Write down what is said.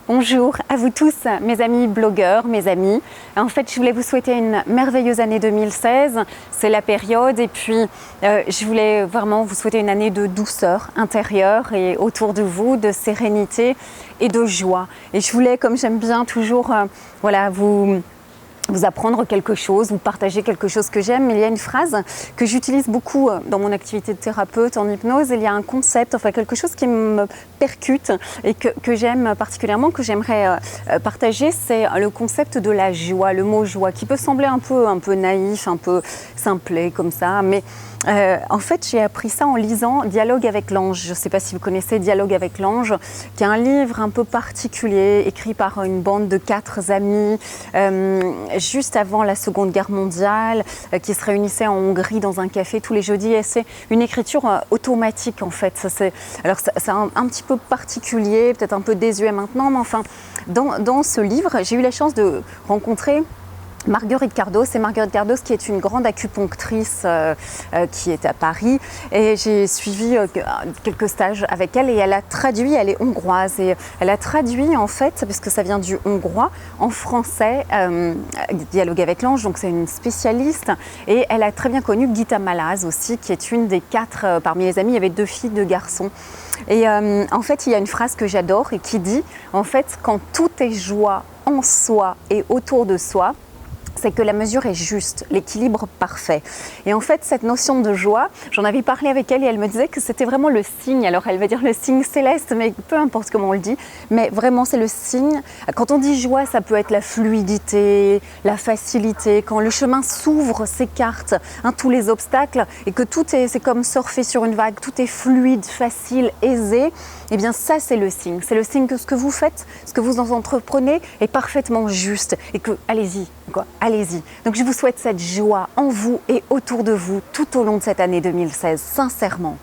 Bonjour à vous tous, mes amis blogueurs, mes amis. En fait, je voulais vous souhaiter une merveilleuse année 2016. C'est la période et puis je voulais vraiment vous souhaiter une année de douceur intérieure et autour de vous, de sérénité et de joie. Et je voulais, comme j'aime bien toujours, vous apprendre quelque chose, vous partager quelque chose que j'aime. Il y a une phrase que j'utilise beaucoup dans mon activité de thérapeute en hypnose. Il y a un concept, enfin quelque chose qui me percute et que j'aime particulièrement, que j'aimerais partager, c'est le concept de la joie, le mot joie, qui peut sembler un peu naïf, un peu simplet comme ça, mais en fait, j'ai appris ça en lisant Dialogue avec l'ange. Je ne sais pas si vous connaissez Dialogue avec l'ange, qui est un livre un peu particulier, écrit par une bande de 4 amis, juste avant la Seconde Guerre mondiale, qui se réunissaient en Hongrie dans un café tous les jeudis. Et c'est une écriture automatique, en fait. C'est un petit peu particulier, peut-être un peu désuet maintenant, mais enfin, dans ce livre, j'ai eu la chance de rencontrer Marguerite Cardos, c'est Marguerite Cardos qui est une grande acupunctrice qui est à Paris, et j'ai suivi quelques stages avec elle et elle a traduit, elle est hongroise et elle a traduit en fait, parce que ça vient du hongrois, en français, Dialogue avec l'ange, donc c'est une spécialiste, et elle a très bien connu Gita Malaz aussi, qui est une des 4, parmi les amis, il y avait 2 filles, 2 garçons. Et en fait, il y a une phrase que j'adore et qui dit, en fait, quand tout est joie en soi et autour de soi, c'est que la mesure est juste, l'équilibre parfait. Et en fait, cette notion de joie, j'en avais parlé avec elle et elle me disait que c'était vraiment le signe, alors elle va dire le signe céleste, mais peu importe comment on le dit, mais vraiment c'est le signe. Quand on dit joie, ça peut être la fluidité, la facilité, quand le chemin s'ouvre, s'écarte, tous les obstacles, et que c'est comme surfer sur une vague, tout est fluide, facile, aisé, eh bien ça c'est le signe. C'est le signe que ce que vous faites, ce que vous en entreprenez est parfaitement juste et que, allez-y, quoi. Allez-y. Donc je vous souhaite cette joie en vous et autour de vous tout au long de cette année 2016, sincèrement.